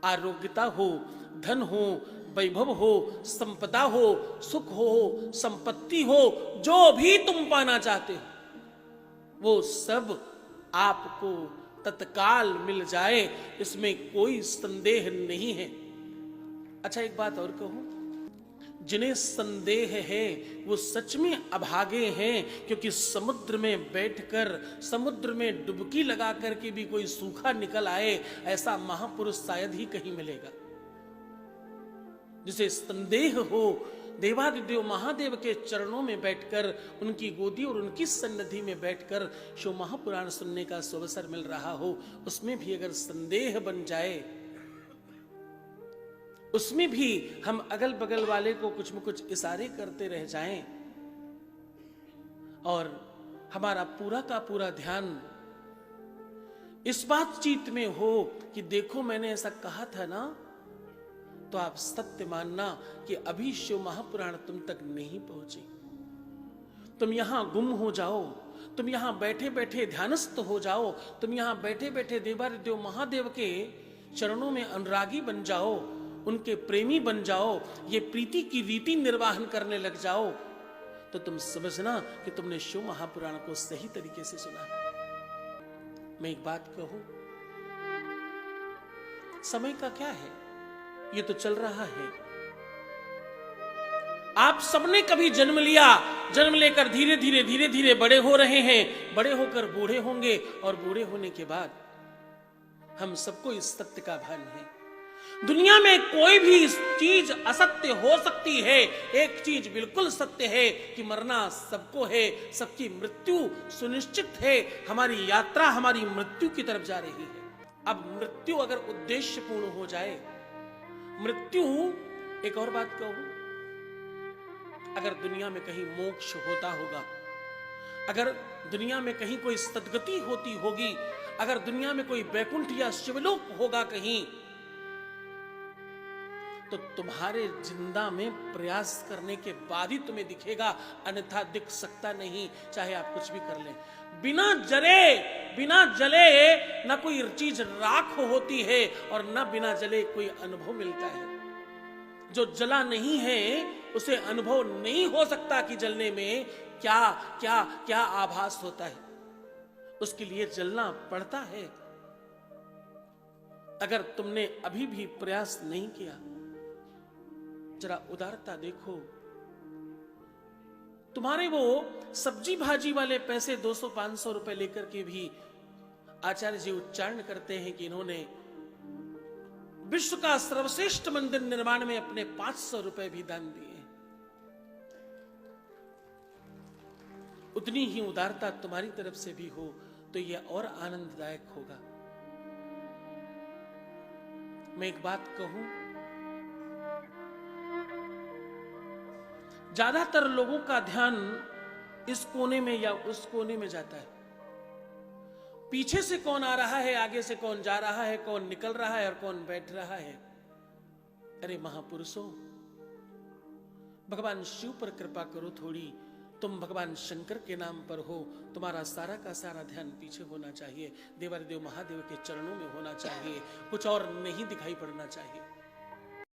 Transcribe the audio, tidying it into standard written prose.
आरोग्यता हो, धन हो, वैभव हो, संपदा हो, सुख हो, संपत्ति हो, जो भी तुम पाना चाहते हो वो सब आपको तत्काल मिल जाए, इसमें कोई संदेह नहीं है। अच्छा, एक बात और कहूं, जिन्हें संदेह है वो सच में अभागे हैं, क्योंकि समुद्र में बैठकर समुद्र में डुबकी लगा करके भी कोई सूखा निकल आए, ऐसा महापुरुष शायद ही कहीं मिलेगा। जिसे संदेह हो, देवादिदेव महादेव के चरणों में बैठकर, उनकी गोदी और उनकी सन्निधि में बैठकर शिव महापुराण सुनने का अवसर मिल रहा हो, उसमें भी अगर संदेह बन जाए, उसमें भी हम अगल बगल वाले को कुछ न कुछ इशारे करते रह जाएं और हमारा पूरा का पूरा ध्यान इस बातचीत में हो कि देखो मैंने ऐसा कहा था ना, तो आप सत्य मानना कि अभी शिव महापुराण तुम तक नहीं पहुंची। तुम यहां गुम हो जाओ, तुम यहां बैठे बैठे ध्यानस्थ हो जाओ, तुम यहां बैठे बैठे देवादिदेव महादेव के चरणों में अनुरागी बन जाओ, उनके प्रेमी बन जाओ, ये प्रीति की रीति निर्वाहन करने लग जाओ, तो तुम समझना कि तुमने शिव महापुराण को सही तरीके से सुना है। मैं एक बात कहूं, समय का क्या है, ये तो चल रहा है। आप सबने कभी जन्म लिया, जन्म लेकर धीरे धीरे धीरे धीरे बड़े हो रहे हैं, बड़े होकर बूढ़े होंगे, और बूढ़े होने के बाद हम सबको इस सत्य का भान है, दुनिया में कोई भी चीज असत्य हो सकती है, एक चीज बिल्कुल सत्य है कि मरना सबको है, सबकी मृत्यु सुनिश्चित है, हमारी यात्रा हमारी मृत्यु की तरफ जा रही है। अब मृत्यु अगर उद्देश्य पूर्ण हो जाए, मृत्यु, एक और बात कहूं, अगर दुनिया में कहीं मोक्ष होता होगा, अगर दुनिया में कहीं कोई सद्गति होती होगी, अगर दुनिया में कोई वैकुंठ या शिवलोक होगा कहीं, तो तुम्हारे जिंदा में प्रयास करने के बाद ही तुम्हें दिखेगा, अन्यथा दिख सकता नहीं, चाहे आप कुछ भी कर लें। बिना जले ना कोई चीज राख होती है, और ना बिना जले कोई अनुभव मिलता है। जो जला नहीं है उसे अनुभव नहीं हो सकता कि जलने में क्या क्या क्या आभास होता है, उसके लिए जलना पड़ता है। अगर तुमने अभी भी प्रयास नहीं किया, जरा उदारता देखो, तुम्हारे वो सब्जी भाजी वाले पैसे 200-500 रुपए लेकर के भी आचार्य जी उच्चारण करते हैं कि इन्होंने विश्व का सर्वश्रेष्ठ मंदिर निर्माण में अपने 500 रुपए भी दान दिए। उतनी ही उदारता तुम्हारी तरफ से भी हो तो यह और आनंददायक होगा। मैं एक बात कहूं, ज्यादातर लोगों का ध्यान इस कोने में या उस कोने में जाता है, पीछे से कौन आ रहा है, आगे से कौन जा रहा है, कौन निकल रहा है और कौन बैठ रहा है। अरे महापुरुषों, भगवान शिव पर कृपा करो थोड़ी, तुम भगवान शंकर के नाम पर हो, तुम्हारा सारा का सारा ध्यान पीछे होना चाहिए, देवादिदेव महादेव के चरणों में होना चाहिए, कुछ और नहीं दिखाई पड़ना चाहिए।